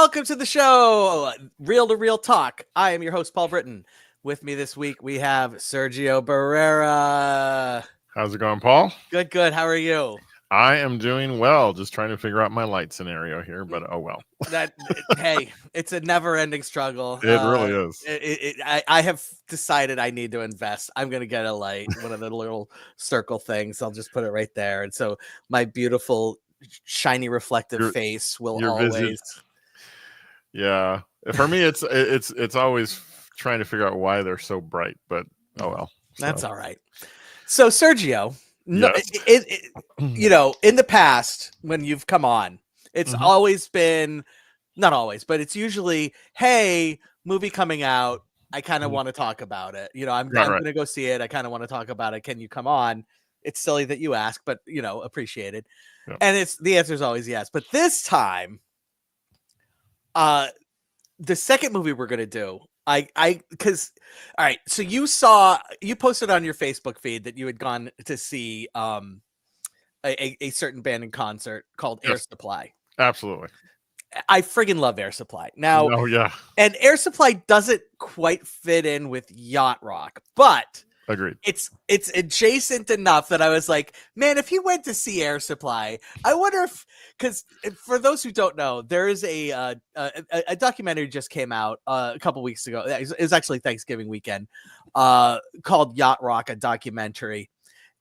Welcome to the show, Real to Real Talk. I am your host, Paul Britton. With me this week, we have Sergio Barrera. How's it going, Paul? Good, good. How are you? I am doing well. Just trying to figure out my light scenario here, but oh well. Hey, it's a never-ending struggle. It really is. I have decided I need to invest. I'm going to get a light, one of the little circle things. I'll just put it right there, and so my beautiful, shiny, reflective face will always. Visit. Yeah, for me, it's always trying to figure out why they're so bright, but oh well. That's all right. So Sergio. No, yes. In the past, when you've come on, it's always been, not always, but it's usually, hey, movie coming out. I kind of want to talk about it. I'm going to go see it. I kind of want to talk about it. Can you come on? It's silly that you ask, but, appreciate it. Yep. And the answer is always yes. But this time, the second movie we're going to do, because all right, so you posted on your Facebook feed that you had gone to see a certain band in concert called Air Supply. Absolutely. I friggin' love Air Supply. Now, and Air Supply doesn't quite fit in with Yacht Rock, but agreed. It's adjacent enough that I was like, man, if he went to see Air Supply, I wonder if, because for those who don't know, there is a documentary just came out a couple weeks ago. It was actually Thanksgiving weekend, called Yacht Rock, a documentary,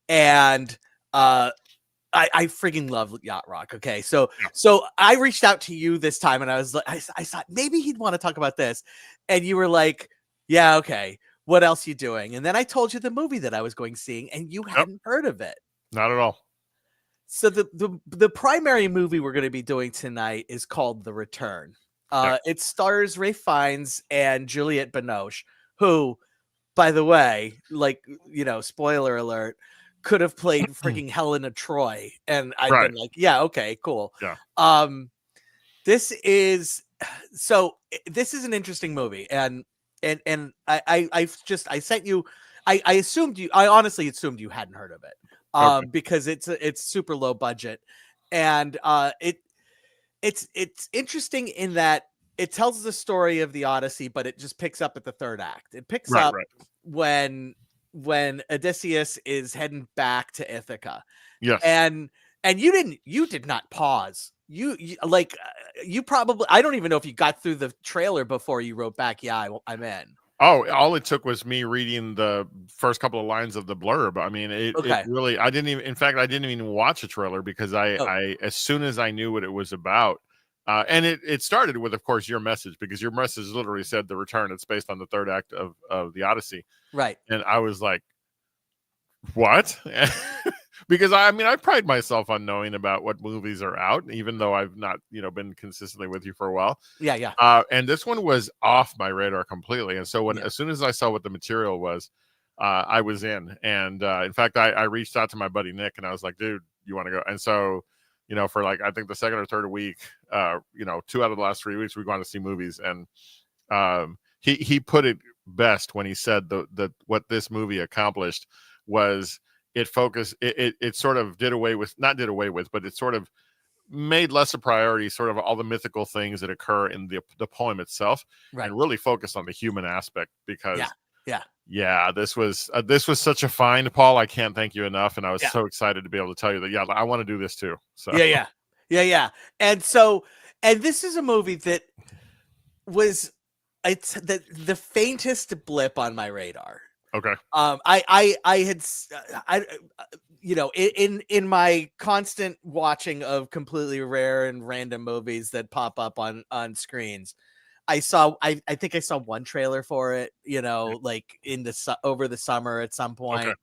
and I friggin' love Yacht Rock. Okay, so I reached out to you this time, and I was like, I thought maybe he'd want to talk about this, and you were like, yeah, okay. What else you doing? And then I told you the movie that I was going seeing, and you hadn't heard of it. Not at all. So the primary movie we're going to be doing tonight is called The Return. It stars Ralph Fiennes and Juliette Binoche, who, by the way, spoiler alert, could have played freaking Helena Troy, and I've been like, yeah, okay, cool. Yeah. This is an interesting movie, and I sent you. I honestly assumed you hadn't heard of it, because it's super low budget, and it's interesting in that it tells the story of the Odyssey, but it just picks up at the third act. It picks up when Odysseus is heading back to Ithaca. Yes, and you did not pause. You probably, I don't even know if you got through the trailer before you wrote back, yeah, I'm in. Oh, all it took was me reading the first couple of lines of the blurb. I mean, it really, I didn't even watch a trailer because I as soon as I knew what it was about, and it started with, of course, your message, because your message literally said The Return. It's based on the third act of the Odyssey. Right. And I was like, what? Because I pride myself on knowing about what movies are out, even though I've not, been consistently with you for a while. Yeah. And this one was off my radar completely. And so as soon as I saw what the material was, I was in. And in fact, I reached out to my buddy Nick, and I was like, dude, you want to go? And so, for I think the second or third week, 2 out of the last 3 weeks, we've gone to see movies. And he put it best when he said that what this movie accomplished was, it focused, it sort of not did away with, but it sort of made less a priority, sort of all the mythical things that occur in the poem itself, and really focused on the human aspect, because this was such a find, Paul. I can't thank you enough. And I was so excited to be able to tell you that, I want to do this too. So yeah. And this is a movie that was, it's the faintest blip on my radar. Okay. In my constant watching of completely rare and random movies that pop up on screens, I think I saw one trailer for it, over the summer at some point. Okay.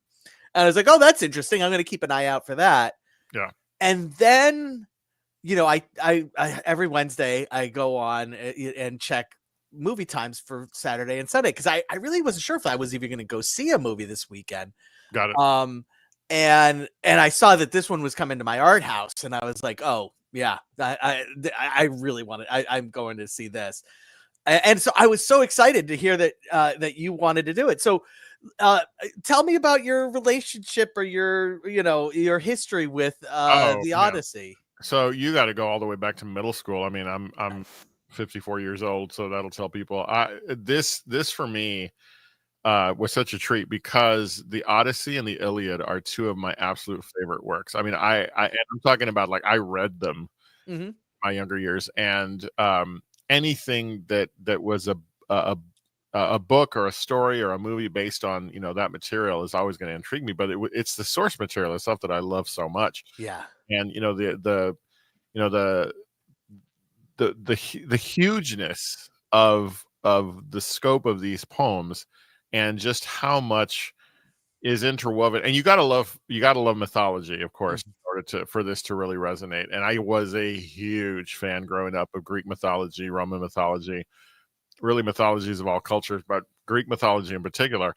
And I was like, oh, that's interesting. I'm going to keep an eye out for that. Yeah. And then, I every Wednesday I go on and check movie times for Saturday and Sunday, because I really wasn't sure if I was even going to go see a movie this weekend. Got it. And I saw that this one was coming to my art house, and I was like, oh yeah, I really want it. I'm going to see this. And so I was so excited to hear that you wanted to do it. So tell me about your relationship or your history with the Odyssey. So you got to go all the way back to middle school. I mean, I'm 54 years old, so that'll tell people. This for me was such a treat because the Odyssey and the Iliad are two of my absolute favorite works. I mean, and I'm talking about like I read them Mm-hmm. my younger years, and anything that was a book or a story or a movie based on that material is always going to intrigue me. But it's the source material, the stuff that I love so much. Yeah. And the hugeness of the scope of these poems, and just how much is interwoven. And you gotta love mythology, of course, in order for this to really resonate. And I was a huge fan growing up of Greek mythology, Roman mythology, really mythologies of all cultures, but Greek mythology in particular.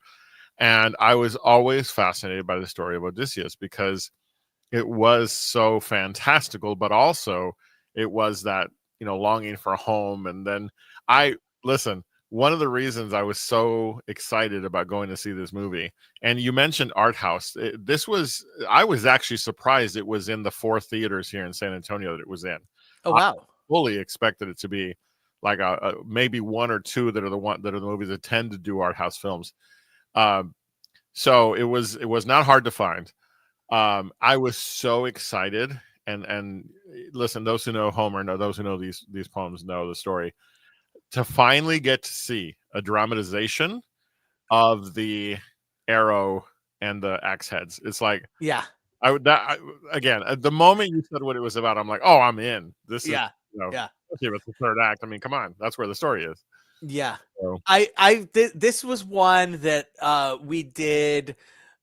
And I was always fascinated by the story of Odysseus because it was so fantastical, but also it was that longing for home. And then listen, one of the reasons I was so excited about going to see this movie, and you mentioned art house, I was actually surprised it was in the 4 theaters here in San Antonio that it was in. Oh wow. I fully expected it to be like a maybe 1 or 2 that are the movies that tend to do art house films. So it was not hard to find. I was so excited, and listen, those who know Homer know, those who know these poems know the story. To finally get to see a dramatization of the arrow and the axe heads, it's like, yeah, again, at the moment you said what it was about, I'm like, oh, I'm in. This is yeah, especially with the 3rd act. I mean, come on, that's where the story is. yeah. So. This was one that we did.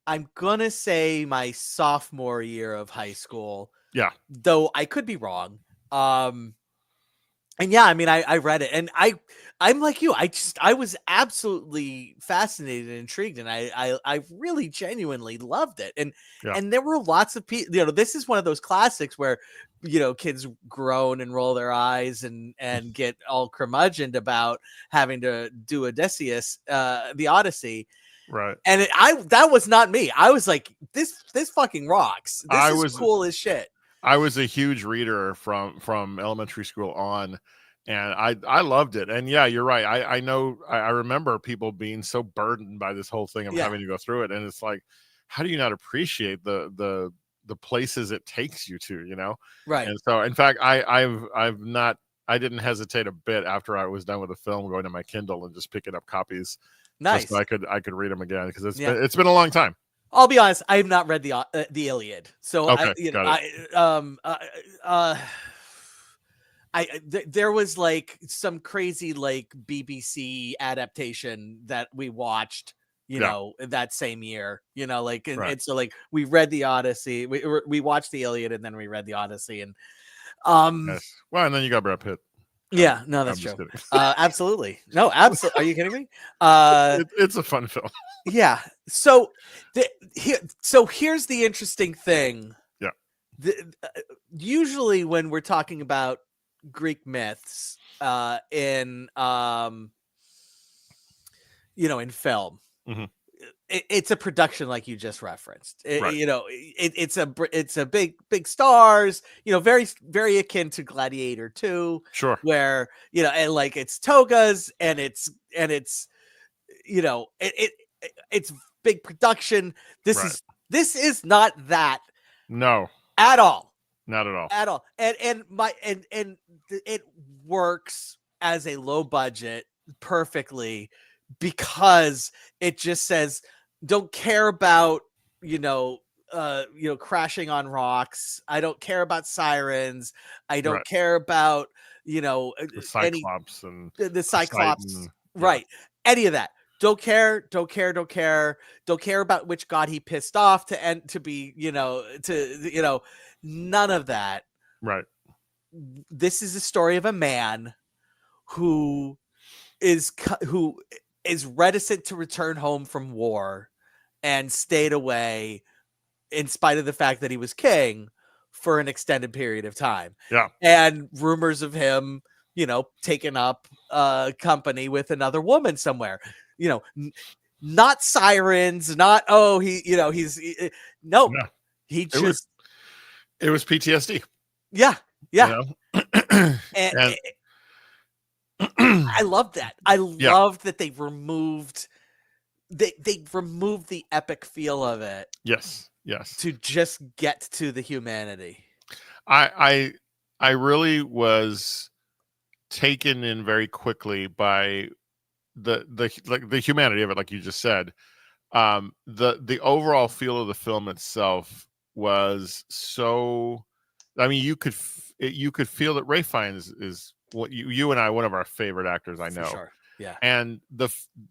I'm gonna say my sophomore year of high school. Yeah, though I could be wrong. And yeah, I mean, I read it, and I'm like you. I was absolutely fascinated and intrigued, and I really genuinely loved it. And there were lots of people. This is one of those classics where kids groan and roll their eyes and get all curmudgeoned about having to do Odysseus, the Odyssey. right. And that was not me. I was like, this fucking rocks. This is cool as shit. I was a huge reader from elementary school on, and I loved it. And yeah, you're right. I know. I remember people being so burdened by this whole thing of having to go through it, and it's like, how do you not appreciate the places it takes you to? Right. And so, in fact, I didn't hesitate a bit after I was done with the film, going to my Kindle and just picking up copies. Nice. Just so I could read them again, because it's been a long time. I'll be honest, I have not read the Iliad, so okay, there was like some crazy like BBC adaptation that we watched, that same year, like and so like we read the Odyssey, we watched the Iliad, and then we read the Odyssey, and yes. Well, and then you got Brad Pitt. Yeah, no, that's true. Absolutely. No, absolutely. Are you kidding me? It's a fun film. Yeah. So here's the interesting thing. Yeah. Usually when we're talking about Greek myths in in film, mm-hmm. It's a production like you just referenced. Right. It's a big stars, very very akin to Gladiator 2. Sure. Where and like it's togas and it's it's big production. This is not that. No. At all. Not at all. At all. And it works as a low budget perfectly, because it just says, don't care about crashing on rocks. I don't care about sirens. I don't care about the Cyclops and the Cyclops. Poseidon. Right. Any of that. Don't care about which god he pissed off to be none of that. Right. This is a story of a man who is reticent to return home from war and stayed away in spite of the fact that he was king for an extended period of time. Yeah. And rumors of him, taking up company with another woman somewhere, not sirens, not, it was PTSD. Yeah. Yeah. And I love that. I Yeah. loved that they removed the epic feel of it Yes. to just get to the humanity. I really was taken in very quickly by the humanity of it, like you just said. The overall feel of the film itself was so. I mean, you could feel that Ray Fiennes is what you and I, one of our favorite actors, I For know. sure. Yeah. And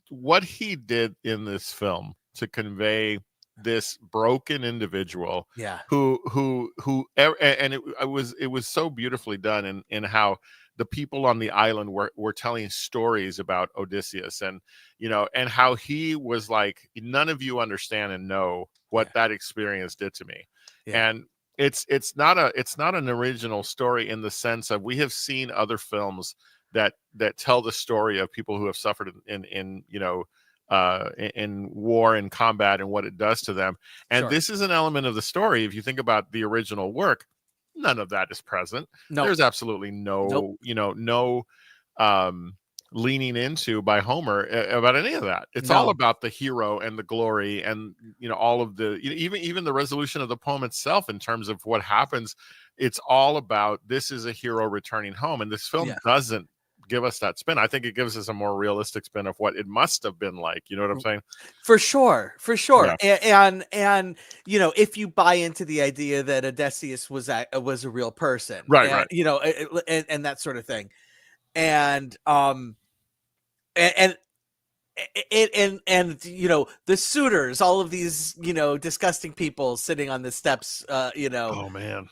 what he did in this film to convey this broken individual, Yeah. and it was so beautifully done in how the people on the island were telling stories about Odysseus, and and how he was like, none of you understand and know what that experience did to me. Yeah. And it's not an original story in the sense of, we have seen other films that tell the story of people who have suffered in war and combat and what it does to them. And Sure. this is an element of the story. If you think about the original work, none of that is present. No. There's absolutely no, Nope. leaning into by Homer about any of that. It's all about the hero and the glory, and all of the even the resolution of the poem itself in terms of what happens. It's all about, this is a hero returning home, and this film doesn't give us that spin. I think it gives us a more realistic spin of what it must have been like. You know what I'm saying? For sure. Yeah. And if you buy into the idea that Odysseus was a real person, right, and, right, and that sort of thing, and and the suitors, all of these disgusting people sitting on the steps, oh man,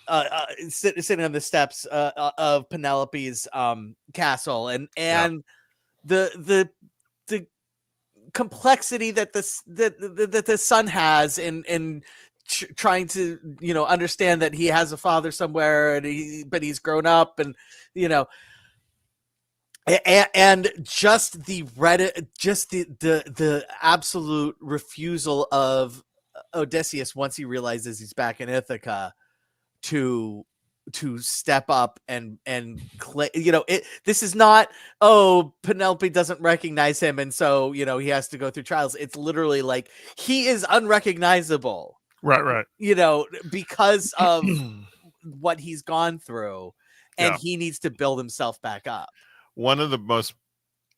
sitting on the steps of Penelope's castle, and the complexity that the son has in trying to understand that he has a father somewhere, but he's grown up, and and just the absolute refusal of Odysseus once he realizes he's back in Ithaca to step up and this is not, Penelope doesn't recognize him, and so he has to go through trials. It's literally like he is unrecognizable, right, because of what he's gone through, and he needs to build himself back up. One of the most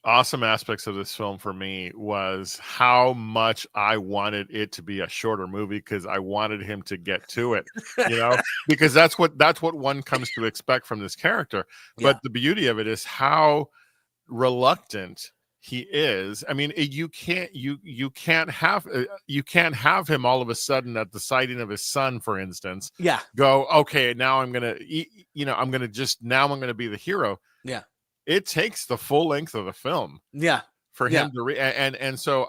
awesome aspects of this film for me was how much I wanted it to be a shorter movie, because I wanted him to get to it, because that's what one comes to expect from this character. But the beauty of it is how reluctant he is. I mean, you can't have him all of a sudden at the sighting of his son, for instance, go, okay, now I'm gonna be the hero. It takes the full length of the film for him to and so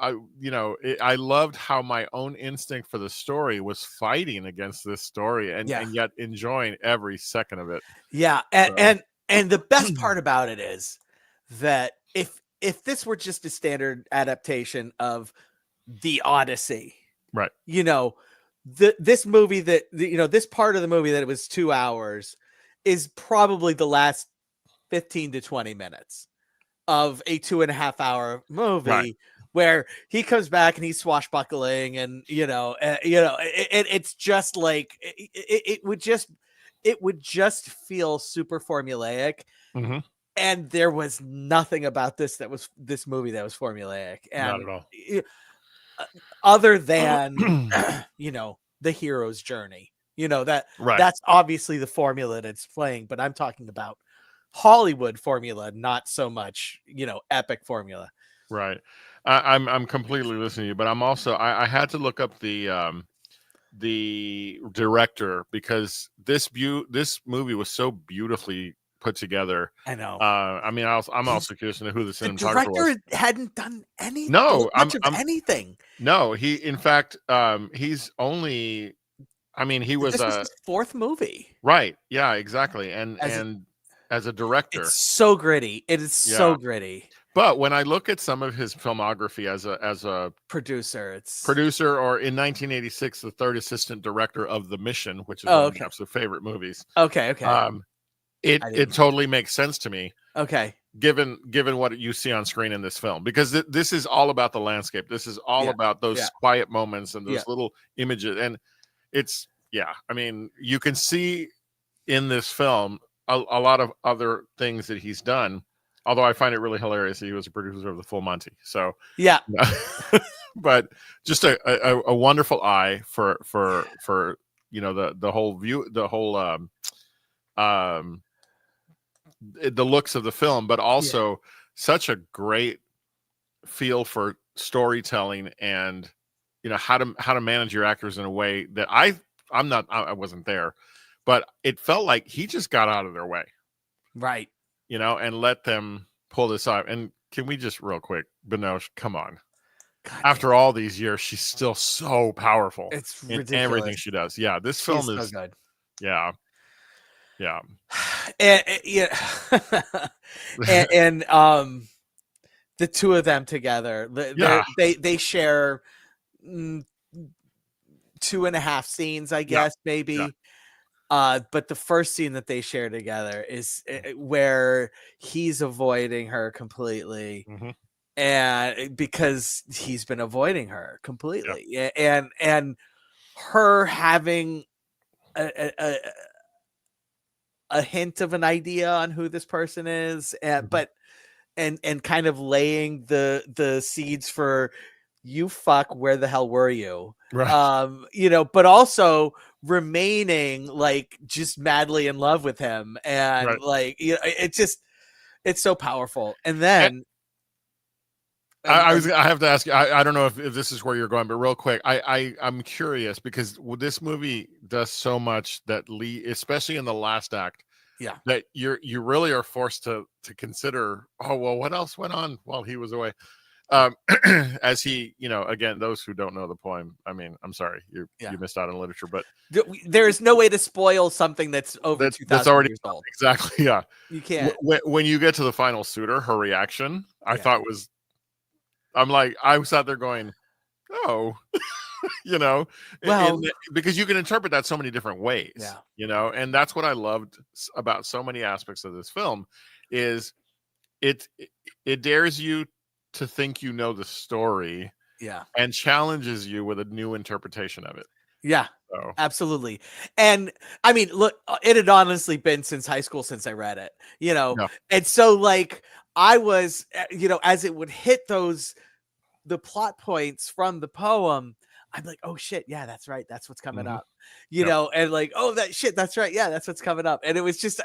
I loved how my own instinct for the story was fighting against this story, and yet enjoying every second of it. And the best part about it is that if this were just a standard adaptation of the Odyssey, right, this movie this part of the movie that it was 2 hours is probably the last 15 to 20 minutes of a 2.5 hour movie, where he comes back and he's swashbuckling, and it's just like it would just feel super formulaic. Mm-hmm. And there was nothing about this movie that was formulaic, and not at all, other than the hero's journey. That's obviously the formula that's playing, but I'm talking about Hollywood formula, not so much epic formula. Right. I'm completely listening to you, but I'm also I had to look up the director, because this movie was so beautifully put together. I know. I mean, I'm also curious to know who the cinematographer was. The director hadn't done anything. No, anything. No, he, in fact, he's only. I mean, he was this was his fourth movie. Right. Yeah. Exactly. And as a director, it's so gritty. It is so gritty. But when I look at some of his filmography as a producer, or in 1986, the third assistant director of The Mission, which is one of my absolute favorite movies. Okay. It totally makes sense to me. Okay. Given what you see on screen in this film, because this is all about the landscape. This is all about those quiet moments and those little images. And it's, I mean, you can see in this film a lot of other things that he's done. Although I find it really hilarious that he was a producer of The Full Monty. So but just a wonderful eye for the whole view, the whole the looks of the film, but also such a great feel for storytelling and how to manage your actors in a way that I wasn't there, but it felt like he just got out of their way, right? And let them pull this off. And can we just real quick, Binoche, come on. God, after all these years, she's still so powerful. It's in ridiculous. Everything she does. Yeah, this film is so good. Yeah. And the two of them together, they share 2.5 scenes, I guess, maybe. But the first scene that they share together is where he's avoiding her completely, and because he's been avoiding her completely, and her having a hint of an idea on who this person is, and and kind of laying the seeds for, you fuck, where the hell were you? Right. But also remaining like just madly in love with him, and like it's so powerful. And then I have to ask you, I don't know if this is where you're going, but real quick, I'm curious because this movie does so much that especially in the last act, that you really are forced to consider, what else went on while he was away? As he, again, those who don't know the poem, I mean, I'm sorry, you missed out on literature, but there's no way to spoil something that's over 2,000 already years old. Exactly. Yeah. You can't. When you get to the final suitor, her reaction, I thought was, I'm like, I was out there going, oh, because you can interpret that so many different ways, and that's what I loved about so many aspects of this film is it dares you to think the story, and challenges you with a new interpretation of it. Absolutely. And I mean, look, it had honestly been since high school since I read it, and so like I was, as it would hit the plot points from the poem, I'm like, oh shit, that's right, that's what's coming up, and like, oh that shit, that's right, that's what's coming up. And it was just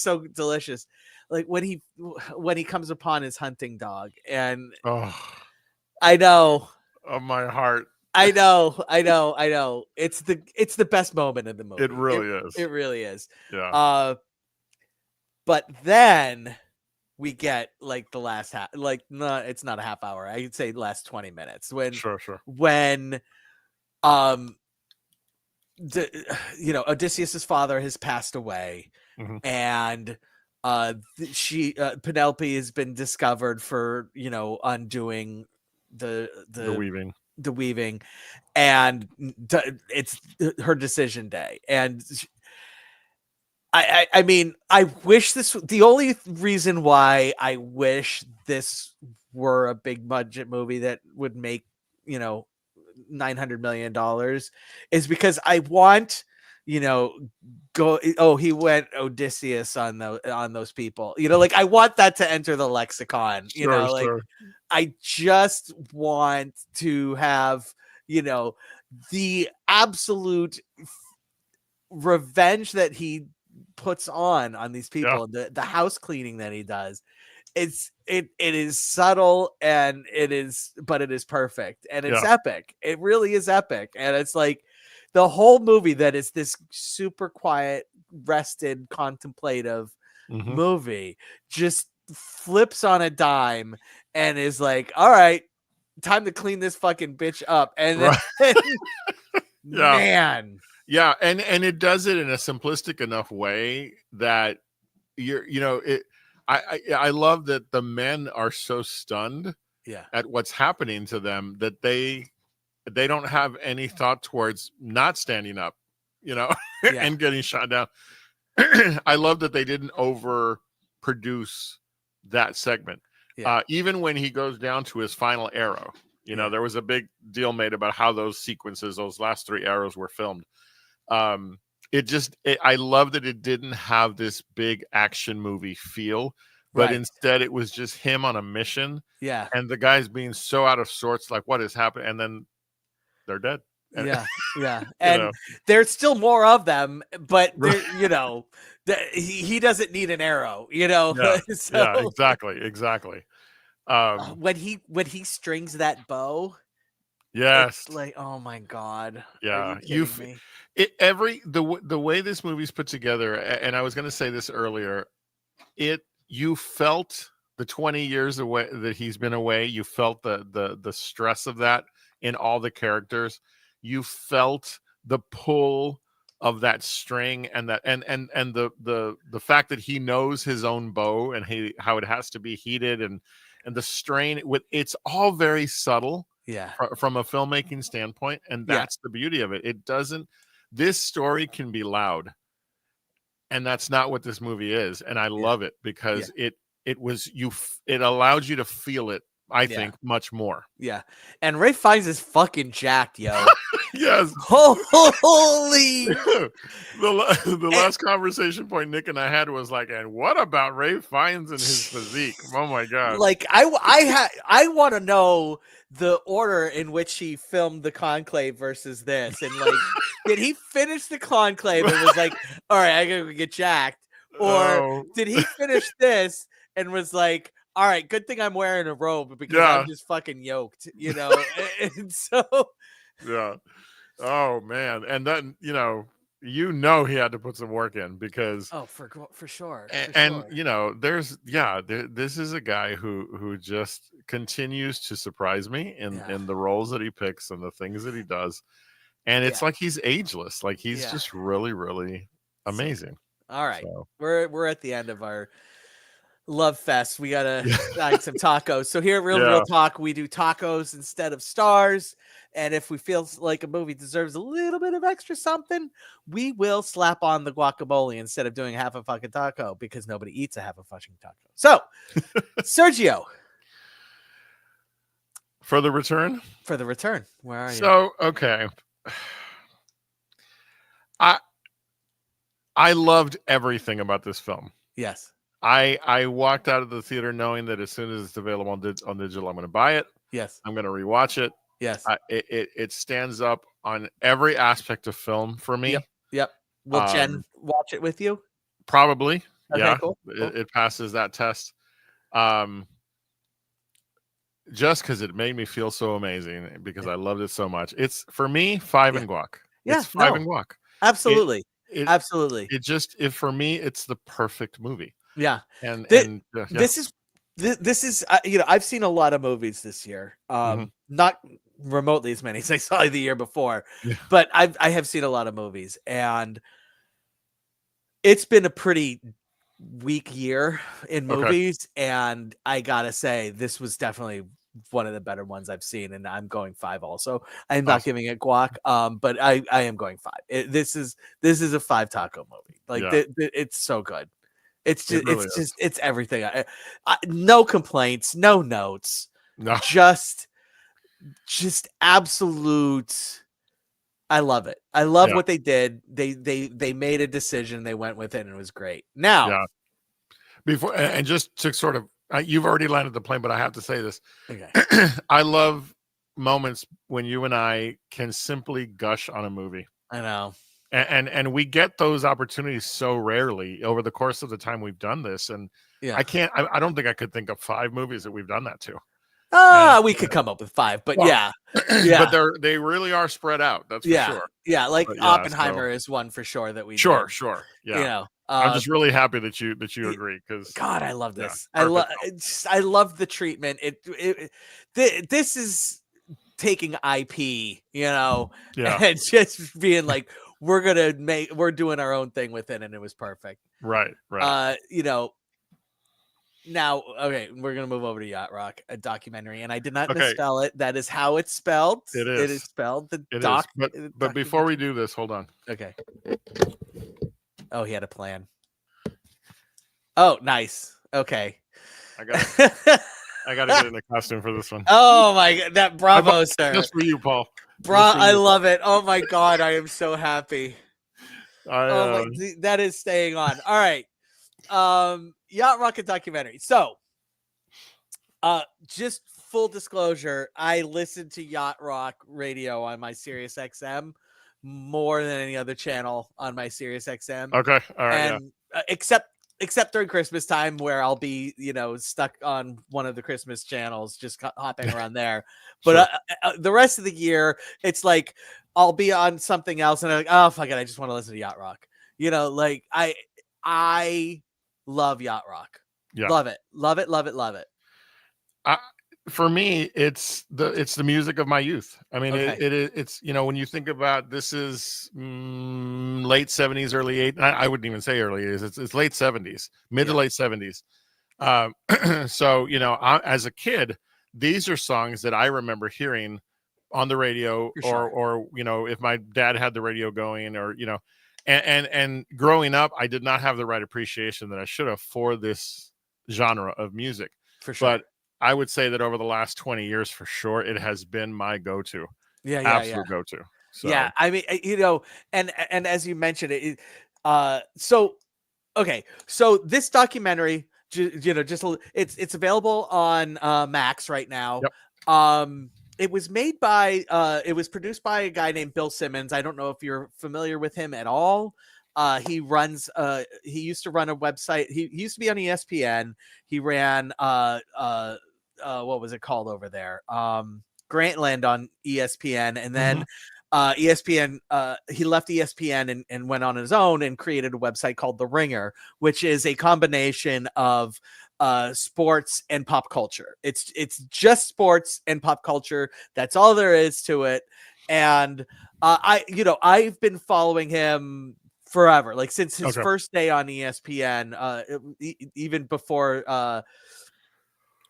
so delicious, like when he comes upon his hunting dog, and I know, my heart, I know, it's the best moment in the movie. It really is. But then we get like the last half, like, no, it's not a half hour, I'd say last 20 minutes, when when Odysseus's father has passed away, and Penelope has been discovered for undoing the weaving, and it's her decision day. And I mean, I wish the only reason why I wish this were a big budget movie that would make $900 million is because I want he went Odysseus on those people, like I want that to enter the lexicon, I just want to have the absolute revenge that he puts on these people, the house cleaning that he does. It is subtle, and it is perfect, and it's epic. It really is epic. And it's like the whole movie that is this super quiet, rested, contemplative movie just flips on a dime and is like, all right, time to clean this fucking bitch up. And then, man. Yeah, and it does it in a simplistic enough way that I love that the men are so stunned at what's happening to them that they don't have any thought towards not standing up, and getting shot down. I love that they didn't overproduce that segment. Yeah. Even when he goes down to his final arrow, there was a big deal made about how those sequences, those last 3 arrows, were filmed. I love that it didn't have this big action movie feel, but instead it was just him on a mission. Yeah. And the guys being so out of sorts, like, what has happened? And then they're dead. Yeah. And there's still more of them, but he doesn't need an arrow, Yeah, So, exactly. When he strings that bow, yes, it's like, oh my God. Yeah, Are you kidding me? The way this movie's put together, and I was going to say this earlier, you felt the 20 years away that he's been away. You felt the stress of that in all the characters. You felt the pull of that string and the fact that he knows his own bow and how it has to be heated and the strain it's all very subtle. Yeah. From a filmmaking standpoint, and that's the beauty of it. This story can be loud, and that's not what this movie is. And I love it because it allowed you to feel it, I think, much more. Yeah. And Ray Fiennes is fucking jacked, yo. Yes. Holy. The last conversation point Nick and I had was like, and what about Ray Fiennes and his physique? Oh my God. Like I want to know the order in which he filmed the Conclave versus this, and like, did he finish the Conclave and was like, all right, I gotta get jacked, or did he finish this and was like, all right, good thing I'm wearing a robe because I'm just fucking yoked, and so oh man, and then he had to put some work in because for sure. This is a guy who just continues to surprise me in the roles that he picks and the things that he does, and it's like he's ageless, like he's just really, really amazing. All right, so we're at the end of our love fest. We gotta find some tacos. So here at Real Talk, we do tacos instead of stars. And if we feel like a movie deserves a little bit of extra something, we will slap on the guacamole instead of doing half a fucking taco because nobody eats a half a fucking taco. So, Sergio. For the return? For the return. Where are you? So, okay. I loved everything about this film. Yes. I walked out of the theater knowing that as soon as it's available on digital, I'm going to buy it. Yes. I'm going to rewatch it. Yes. It stands up on every aspect of film for me. Yep. Will Jen watch it with you? Probably. Okay, cool. It passes that test. Just because it made me feel so amazing because I loved it so much. It's, for me, 5 and guac. Yeah, it's 5 and guac. Absolutely. Absolutely. For me, it's the perfect movie. Yeah. This is I've seen a lot of movies this year. Not remotely as many as I saw the year before, but I have seen a lot of movies, and it's been a pretty weak year in movies. And I gotta say, this was definitely one of the better ones I've seen, and I'm going 5 also. I'm not giving it guac, but I am going 5. This is a 5 taco movie. Like it's so good. It's just it's everything. No complaints, no notes, just absolute. I love it. I love what they did. They made a decision. They went with it, and it was great. Now, before and just to sort of, you've already landed the plane, but I have to say this. Okay. I love moments when you and I can simply gush on a movie. I know. And we get those opportunities so rarely over the course of the time we've done this. And I don't think I could think of 5 movies that we've done that to. We could come up with 5, but but they really are spread out. That's for sure. Yeah, like Oppenheimer is one for sure that we sure. Yeah. I'm just really happy that you agree, because God, I love this. I love the treatment. This is taking IP, and just being like, we're doing our own thing with it, and it was perfect. Right. Now, okay, we're gonna move over to Yacht Rock, a documentary, and I did not misspell it. That is how it's spelled. It is. It is spelled. But before we do this, hold on. Okay. Oh, he had a plan. Oh, nice. Okay. I gotta get in a costume for this one. Oh my god, that bravo, sir. Just for you, Paul. I love it. Oh my god, I am so happy. I, that is staying on. All right. Yacht Rock documentary. So, just full disclosure, I listened to Yacht Rock radio on my Sirius XM more than any other channel on my Sirius XM. okay. All right. And except during Christmas time, where I'll be, stuck on one of the Christmas channels, just hopping around there. But Sure. The rest of the year, it's like I'll be on something else, and I'm like, oh fuck it, I just want to listen to Yacht Rock. Like I love Yacht Rock. Yeah. Love it. Love it. Love it. Love it. For me, it's the music of my youth. I mean, Okay. it's when you think about this is late 70s, early 80s. I wouldn't even say early 80s. It's late 70s, mid to late 70s. So as a kid, these are songs that I remember hearing on the radio, or if my dad had the radio going, or and growing up, I did not have the right appreciation that I should have for this genre of music. For sure. But I would say that over the last 20 years, for sure, it has been my go-to. Absolute go-to. So. Yeah, I mean, and as you mentioned it, so okay, so this documentary, it's available on Max right now. Yep. It was produced by a guy named Bill Simmons. I don't know if you're familiar with him at all. He used to run a website. He used to be on ESPN. He ran what was it called over there? Grantland on ESPN, and then ESPN. He left ESPN and went on his own and created a website called The Ringer, which is a combination of sports and pop culture. It's just sports and pop culture. That's all there is to it. And I've been following him forever, like since his first day on ESPN, even before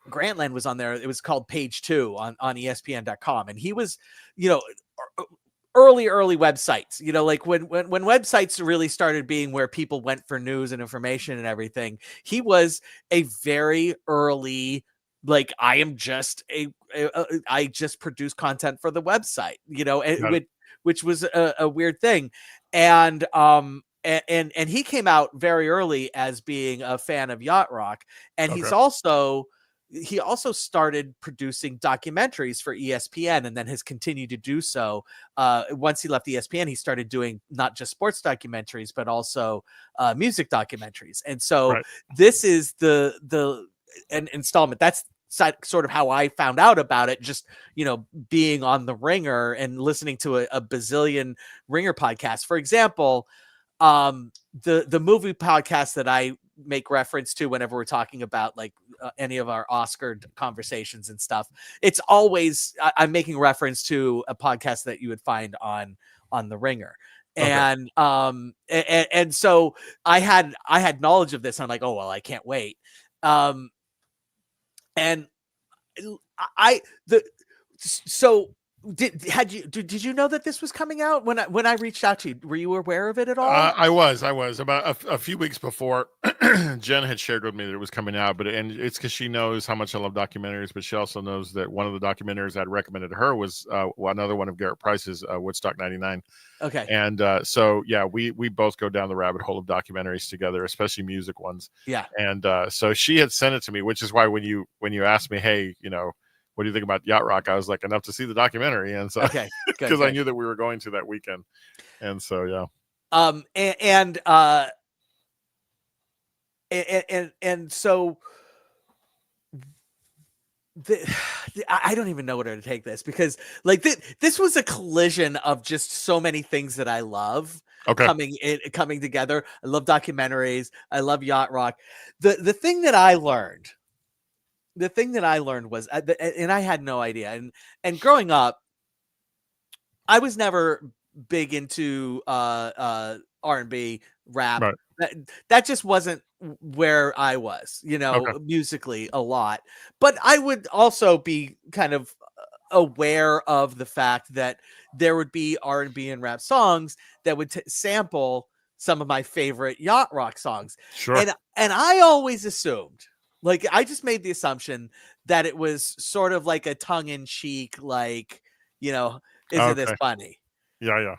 Grantland was on there. It was called Page 2 on ESPN.com. And he was, early websites, like when websites really started being where people went for news and information and everything. He was a very early, like, I just produce content for the website, which was a weird thing. And he came out very early as being a fan of Yacht Rock. And he also started producing documentaries for ESPN, and then has continued to do so. Once he left ESPN, he started doing not just sports documentaries, but also music documentaries. And so this is an installment. That's sort of how I found out about it, just, being on the Ringer and listening to a bazillion Ringer podcasts. For example, the movie podcast that I make reference to whenever we're talking about like any of our Oscar conversations and stuff, it's always I'm making reference to a podcast that you would find on the Ringer. And so I had knowledge of this, and I'm like, oh well, I can't wait. And did you know that this was coming out when I reached out to you? Were you aware of it at all? I was about a few weeks before. Jen had shared with me that it was coming out, and it's because she knows how much I love documentaries, but she also knows that one of the documentaries I'd recommended to her was another one of Garrett Price's, Woodstock 99. Okay. And so yeah, we both go down the rabbit hole of documentaries together, especially music ones. Yeah. And so she had sent it to me, which is why when you asked me, hey, what do you think about Yacht Rock? I was like, enough to see the documentary. And so, because I knew that we were going to that weekend. And so, yeah. And so I don't even know where to take this, because like this was a collision of just so many things that I love coming together. I love documentaries. I love Yacht Rock. The thing that I learned was, and I had no idea. And growing up, I was never big into R&B, rap. Right. That just wasn't where I was, musically a lot. But I would also be kind of aware of the fact that there would be R&B and rap songs that would sample some of my favorite Yacht Rock songs. Sure. And I always assumed, like, I just made the assumption that it was sort of like a tongue-in-cheek, like, isn't this funny? Yeah.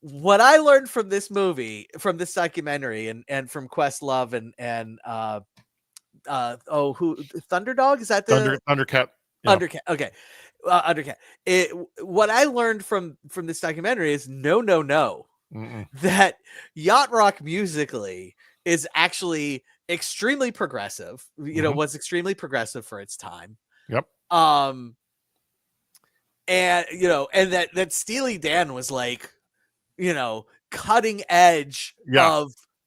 What I learned from this movie, from this documentary, and from Questlove and who Thunderdog, is that the Thundercat? Yeah. Undercat. Okay. Undercat. What I learned from this documentary is no. Mm-mm. That Yacht Rock musically is actually extremely progressive. Was extremely progressive for its time. Yep. And that Steely Dan was like, cutting edge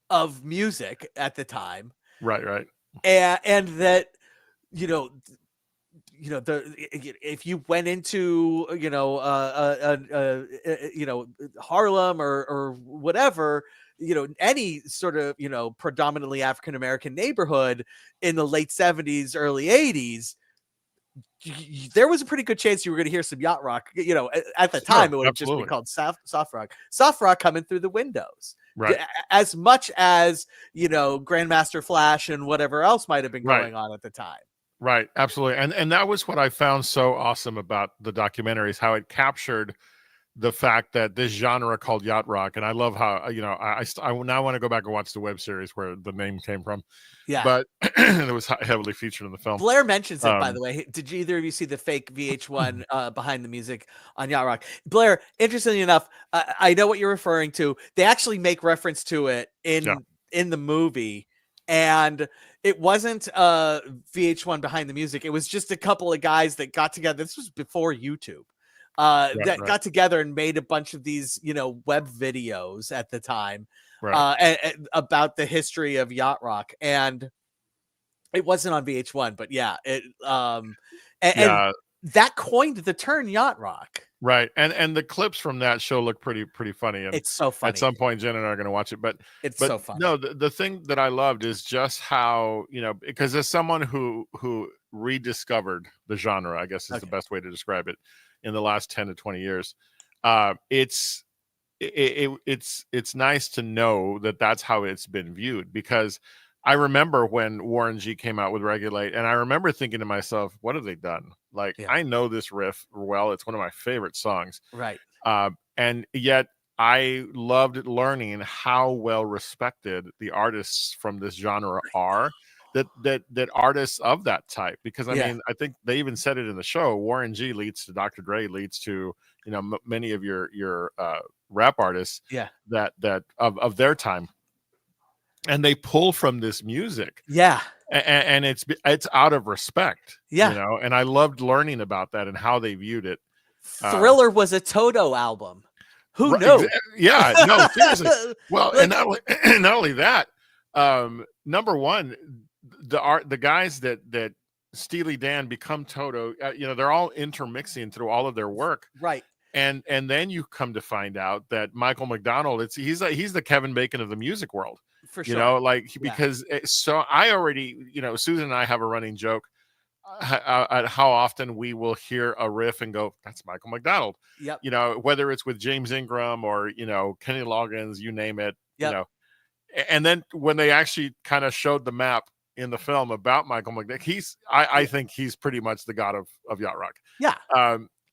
of music at the time. Right. And that, if you went into Harlem or whatever, any sort of predominantly African American neighborhood in the late 70s, early 80s, there was a pretty good chance you were going to hear some Yacht Rock. At the time, it would have just been called soft rock coming through the windows. Right. As much as Grandmaster Flash and whatever else might have been going on at the time. Right, absolutely. And that was what I found so awesome about the documentary, is how it captured the fact that this genre called Yacht Rock, and I love how, I now want to go back and watch the web series where the name came from. Yeah. But it was heavily featured in the film. Blair mentions it, by the way. Did either of you see the fake VH1 behind the music on Yacht Rock? Blair, interestingly enough, I know what you're referring to. They actually make reference to it in the movie. And it wasn't VH1 behind the music. It was just a couple of guys that got together. This was before YouTube. Got together and made a bunch of these, web videos at the time about the history of Yacht Rock. And it wasn't on VH1, but and that coined the term Yacht Rock. Right. And the clips from that show look pretty funny. And it's so funny. At some point, Jen and I are going to watch it. But so funny. No, the thing that I loved is just how, because as someone who rediscovered the genre, I guess is the best way to describe it, in the last 10 to 20 years, it's nice to know that that's how it's been viewed. Because I remember when Warren G came out with Regulate, and I remember thinking to myself, what have they done? Like, I know this riff well. It's one of my favorite songs. Right. And yet I loved learning how well respected the artists from this genre are, that artists of that type. Because I mean, I think they even said it in the show, Warren G leads to Dr. Dre, leads to, many of your rap artists that of their time. And they pull from this music. Yeah. And it's out of respect. Yeah. And I loved learning about that and how they viewed it. Thriller was a Toto album. Who knew? Yeah, no, seriously. Well, and not only that, number one, the guys that Steely Dan become Toto, they're all intermixing through all of their work. Right. And then you come to find out that Michael McDonald, he's the Kevin Bacon of the music world. For sure. Because so I already, Susan and I have a running joke at how often we will hear a riff and go, that's Michael McDonald. Yep. Whether it's with James Ingram or, Kenny Loggins, you name it, yep. And then when they actually kind of showed the map in the film about Michael McDonald, I think he's pretty much the god of Yacht Rock. Yeah.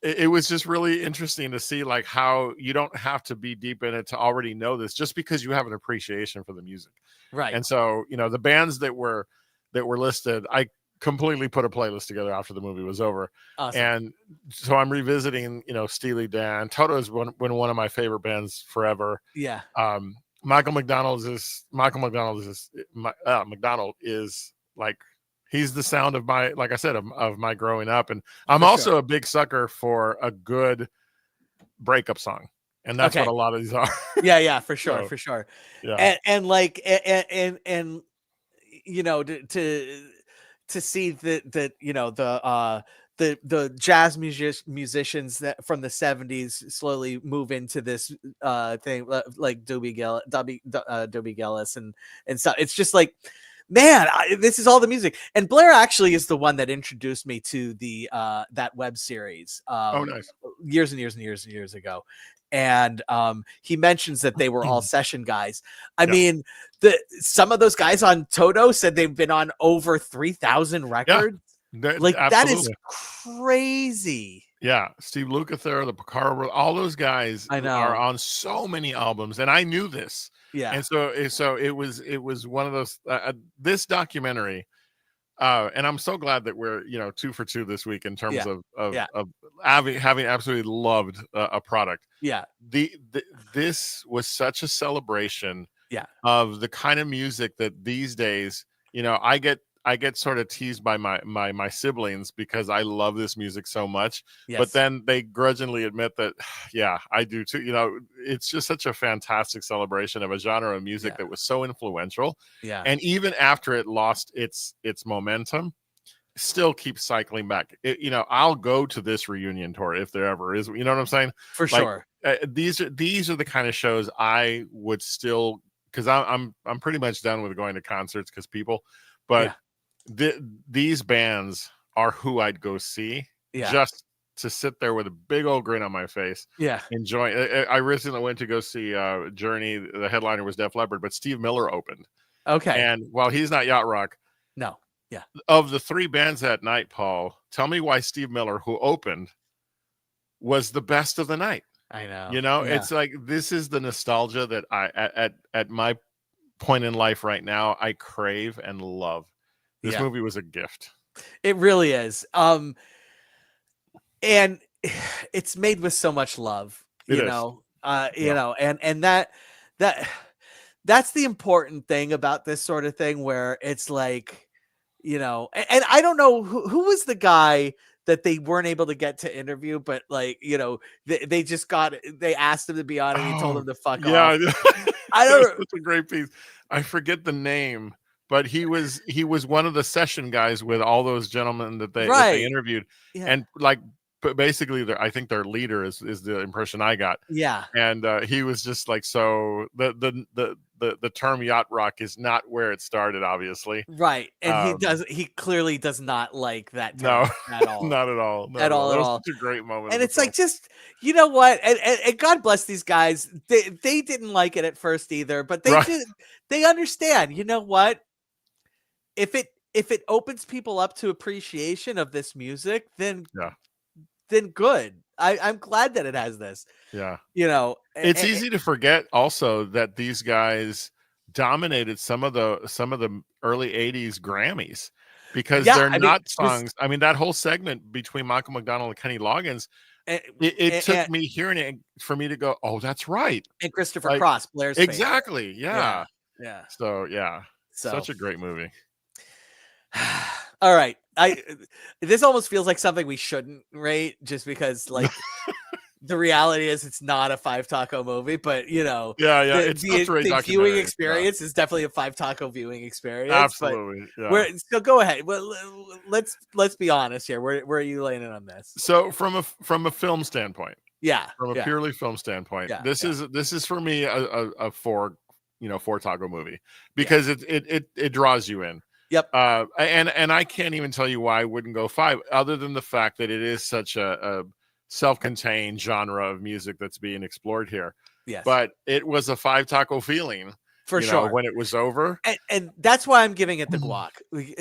It was just really interesting to see like how you don't have to be deep in it to already know this, just because you have an appreciation for the music. Right. And so, the bands that were listed, I completely put a playlist together after the movie was over. Awesome. And so I'm revisiting, Steely Dan. Toto has been one of my favorite bands forever. Yeah. McDonald is like, he's the sound of my, like I said, of my growing up. And I'm also a big sucker for a good breakup song. And that's what a lot of these are. Yeah, for sure. So, for sure. Yeah. And like, and to see that, the jazz musicians that from the 70s slowly move into this thing, like Dobie Gillis and stuff. It's just like, man, this is all the music. And Blair actually is the one that introduced me to the that web series. Nice. Years and years and years and years ago. and he mentions that they were all session guys. I Yeah. mean, some of those guys on Toto said they've been on over 3,000 records. Like that is crazy. Yeah, Steve Lukather, the Picaro, all those guys I know. are on so many albums, and I knew this. Yeah. And so it was one of those this documentary, and I'm so glad that we're 2 for 2 this week in terms of having absolutely loved a product. Yeah. This was such a celebration. Yeah. Of the kind of music that these days, I get sort of teased by my siblings because I love this music so much. Yes. But then they grudgingly admit that, yeah, I do too. It's just such a fantastic celebration of a genre of music that was so influential. Yeah. And even after it lost its momentum, still keeps cycling back. I'll go to this reunion tour if there ever is. You know what I'm saying? For sure. These are the kind of shows I would still, because I'm pretty much done with going to concerts because people, but these bands are who I'd go see just to sit there with a big old grin on my face. Yeah. Enjoy. I recently went to go see Journey. The headliner was Def Leppard, but Steve Miller opened. Okay. And while he's not Yacht Rock. No. Yeah. Of the 3 bands that night, Paul, tell me why Steve Miller, who opened, was the best of the night. I know. It's like, this is the nostalgia that I at my point in life right now, I crave and love. This movie was a gift. It really is. And it's made with so much love, you know, and that's the important thing about this sort of thing, where it's like, and I don't know who was the guy that they weren't able to get to interview, but like, they asked him to be on and he told him to fuck off. I don't know. It's a great piece. I forget the name, but he was one of the session guys with all those gentlemen that they interviewed. Yeah. And like, but basically I think their leader is the impression I got. Yeah. And he was just like, so the term yacht rock is not where it started, obviously. Right. And he clearly does not like that term at all. Not at all. At all. Such a great moment. And it's like, just, you know what? And God bless these guys. They didn't like it at first either, but they understand, you know what? If it opens people up to appreciation of this music, then good. I'm glad that it has this. Yeah. It's easy to forget also that these guys dominated some of the early 80s Grammys, because they're not songs. I mean, that whole segment between Michael McDonald and Kenny Loggins, it took me hearing it for me to go, oh, that's right. And Christopher Cross, Blair's exactly. Yeah. So such a great movie. All right. This almost feels like something we shouldn't rate, just because like the reality is it's not a 5 taco movie, but the viewing experience is definitely a 5 taco viewing experience. Absolutely. So go ahead. Well, let's be honest here. Where are you laying it on this? So from a film standpoint, from a purely film standpoint, this is for me a 4 taco movie, because it draws you in. Yep. And I can't even tell you why I wouldn't go 5, other than the fact that it is such a self-contained genre of music that's being explored here. Yes. But it was a 5 taco feeling for sure when it was over. And that's why I'm giving it the guac.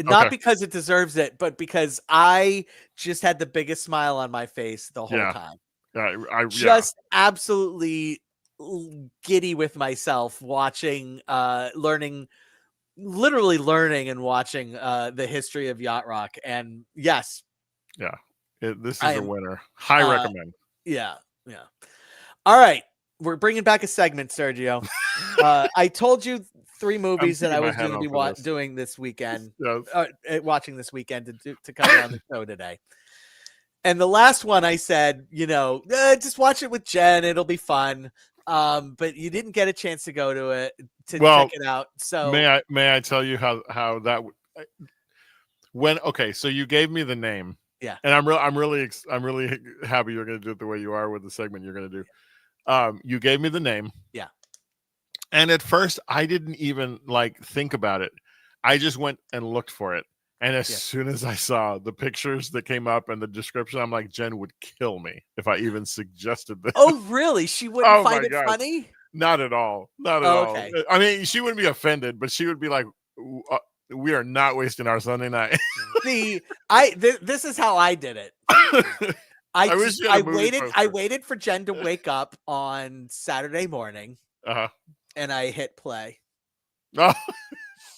Not because it deserves it, but because I just had the biggest smile on my face the whole time. Just absolutely giddy with myself watching, literally learning and watching the history of Yacht Rock. And this is a winner. High recommend. All right, we're bringing back a segment, Sergio. I told you 3 movies that I was going to be doing this weekend, watching this weekend to cover on the show today. And the last one I said, just watch it with Jen, it'll be fun. But you didn't get a chance to go to it to check it out. So may I tell you how that so you gave me the name. Yeah. And I'm really happy you're going to do it the way you are with the segment you're going to do. You gave me the name. Yeah. And at first I didn't even think about it. I just went and looked for it. And as soon as I saw the pictures that came up and the description, I'm like, Jen would kill me if I even suggested this. Oh, really? She wouldn't Oh find my it gosh. funny? Not at all. Not at Oh, all. okay. I mean, she wouldn't be offended, but she would be like, we are not wasting our Sunday night. This is how I did it. I wish you had a movie poster. I waited for Jen to wake up on Saturday morning, and I hit play. Oh,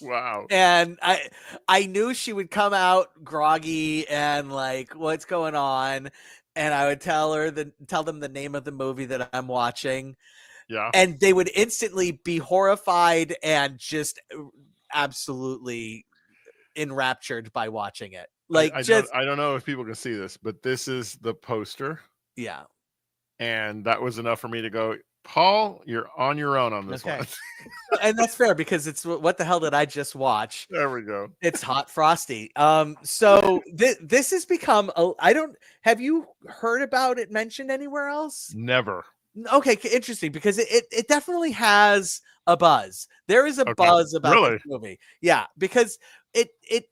wow. And I knew she would come out groggy and like, what's going on? And I would tell them the name of the movie that I'm watching. Yeah. And they would instantly be horrified and just absolutely enraptured by watching it. Like, I don't know if people can see this, but this is the poster. Yeah. And that was enough for me to go, Paul, you're on your own on this one. And that's fair because it's what the hell did I just watch? There we go. It's Hot Frosty. So this has become have you heard about it mentioned anywhere else? Never. Okay, interesting, because it definitely has a buzz. There is a buzz about this movie. Yeah, because the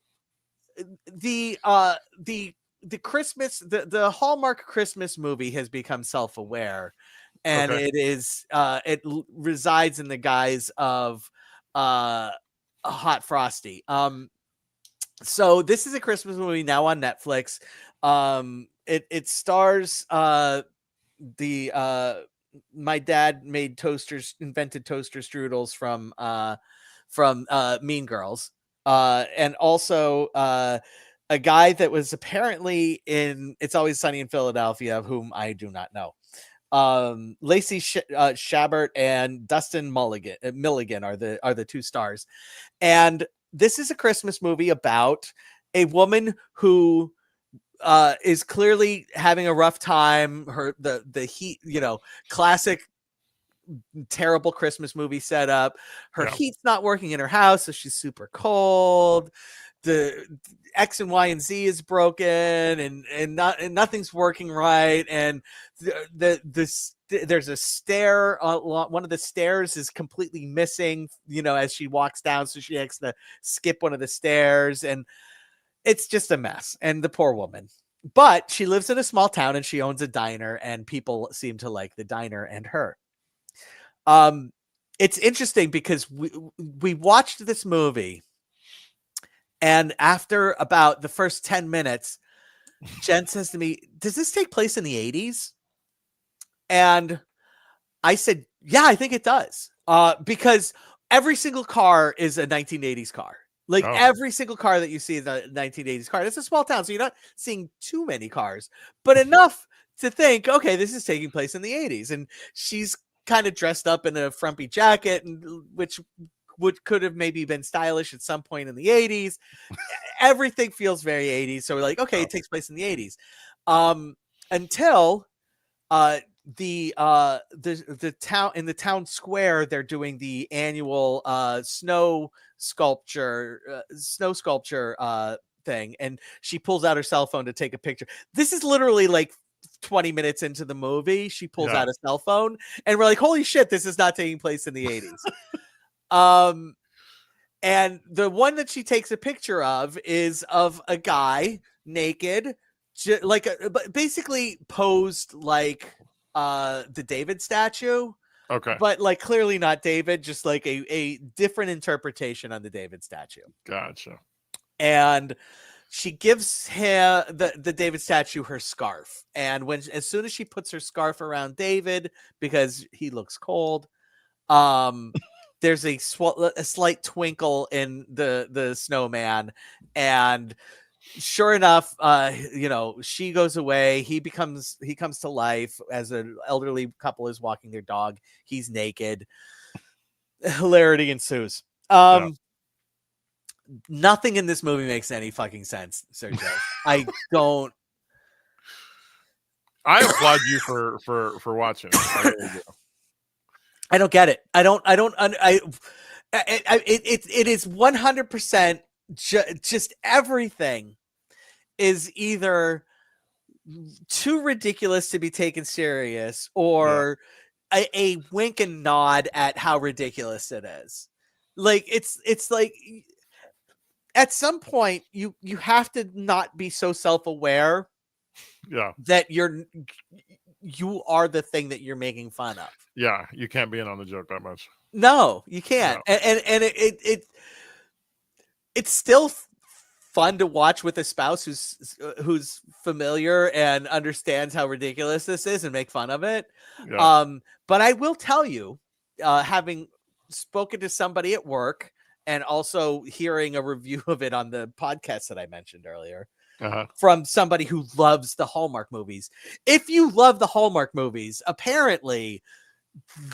Christmas the Hallmark Christmas movie has become self-aware, and it resides in the guise of Hot Frosty. So this is a Christmas movie now on Netflix. It stars my dad invented toaster strudels from Mean Girls, and also a guy that was apparently in It's Always Sunny in Philadelphia, of whom I do not know. Lacey Chabert and Dustin Milligan are the two stars, and this is a Christmas movie about a woman who is clearly having a rough time. The heat, classic terrible Christmas movie setup. Her heat's not working in her house, so she's super cold. The X and Y and Z is broken, and nothing's working right. And there's a stair. One of the stairs is completely missing, as she walks down, so she has to skip one of the stairs, and it's just a mess. And the poor woman. But she lives in a small town and she owns a diner, and people seem to like the diner and her. It's interesting because we watched this movie, and after about the first 10 minutes, Jen says to me, "Does this take place in the 80s?" And I said, "Yeah, I think it does." Because every single car is a 1980s car. Like every single car that you see is a 1980s car. It's a small town, so you're not seeing too many cars, but enough to think, okay, this is taking place in the 80s. And she's kind of dressed up in a frumpy jacket, which could have maybe been stylish at some point in the 80s. Everything feels very 80s. So we're like, okay, it takes place in the 80s. Until the town, in the town square, they're doing the annual snow sculpture thing, and she pulls out her cell phone to take a picture. This is literally like 20 minutes into the movie. She pulls out a cell phone, and we're like, holy shit, this is not taking place in the 80s. And the one that she takes a picture of is of a guy naked, basically posed like the David statue. Okay. But like clearly not David, just like a different interpretation on the David statue. Gotcha. And she gives him the David statue her scarf. And as soon as she puts her scarf around David, because he looks cold, there's a slight twinkle in the snowman, and sure enough, she goes away. He comes to life as an elderly couple is walking their dog. He's naked. Hilarity ensues. Nothing in this movie makes any fucking sense, Sergio. I applaud you for watching it. I don't get it. It is 100% just everything is either too ridiculous to be taken serious, or a wink and nod at how ridiculous it is. Like it's like at some point you have to not be so self-aware Yeah. that you are the thing that you're making fun of. Yeah. You can't be in on the joke that much. No, you can't. No. And it's still fun to watch with a spouse who's familiar and understands how ridiculous this is and make fun of it. Yeah. But I will tell you, having spoken to somebody at work and also hearing a review of it on the podcast that I mentioned earlier, from somebody who loves the Hallmark movies. If you love the Hallmark movies, apparently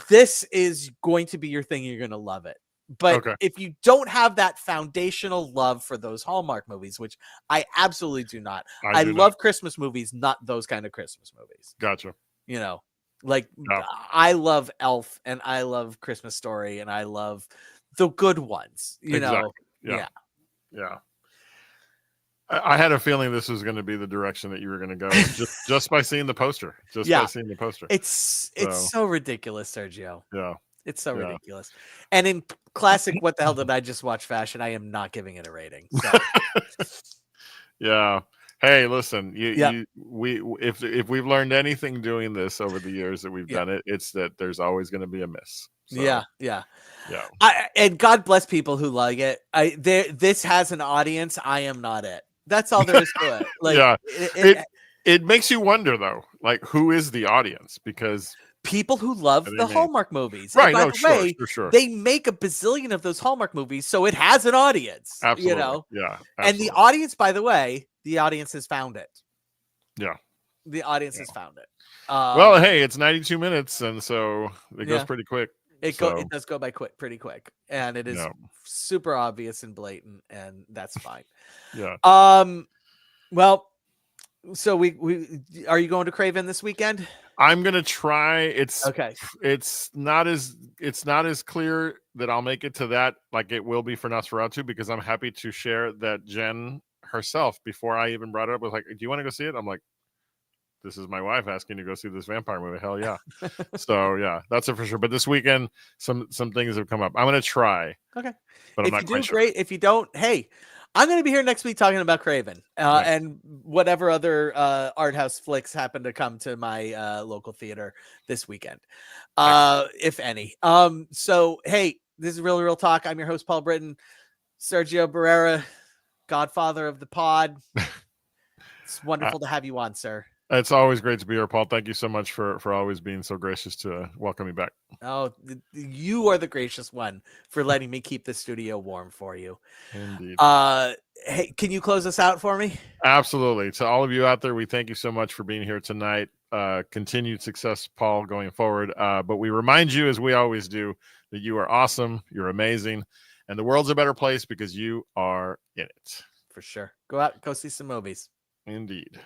this is going to be your thing. You're going to love it. But if you don't have that foundational love for those Hallmark movies, which I absolutely do not, I love Christmas movies, not those kind of Christmas movies. Gotcha. You know, like I love Elf and I love Christmas Story and I love the good ones, you know? Yeah. I had a feeling this was going to be the direction that you were going to go just by seeing the poster. By seeing the poster. It's so ridiculous, Sergio. Yeah. It's so ridiculous. And in classic what the hell did I just watch fashion, I am not giving it a rating. So. Yeah. Hey, listen, if we've learned anything doing this over the years that we've done it, it's that there's always going to be a miss. So, yeah. And God bless people who like it. This has an audience. I am not it. That's all there is to it. Like, it makes you wonder though, like who is the audience? Because people who love the Hallmark movies. Right. And by the way, sure. They make a bazillion of those Hallmark movies, so it has an audience. Absolutely. You know? Yeah. Absolutely. And the audience, by the way, the audience has found it. Yeah. The audience has found it. Well, hey, it's 92 minutes, and so it goes pretty quick. It does go by pretty quick. And it is super obvious and blatant, and that's fine. Yeah. Well, so we are you going to Craven this weekend? I'm gonna try. It's not as clear that I'll make it to that like it will be for Nosferatu, because I'm happy to share that Jen herself, before I even brought it up, was like, "Do you want to go see it?" I'm like, "This is my wife asking to go see this vampire movie. Hell yeah!" So yeah, that's it for sure. But this weekend, some things have come up. I'm gonna try. Okay, but I'm not quite sure. Great. If you don't, hey. I'm going to be here next week talking about Craven and whatever other art house flicks happen to come to my local theater this weekend, if any. So, hey, this is Real Talk. I'm your host, Paul Britton. Sergio Barrera, godfather of the pod. It's wonderful to have you on, sir. It's always great to be here, Paul. Thank you so much for always being so gracious to welcome me back. Oh, you are the gracious one for letting me keep the studio warm for you. Indeed. Hey, can you close us out for me? Absolutely. To all of you out there, we thank you so much for being here tonight. Continued success, Paul, going forward. But we remind you, as we always do, that you are awesome, you're amazing, and the world's a better place because you are in it. For sure. Go out, go see some movies. Indeed.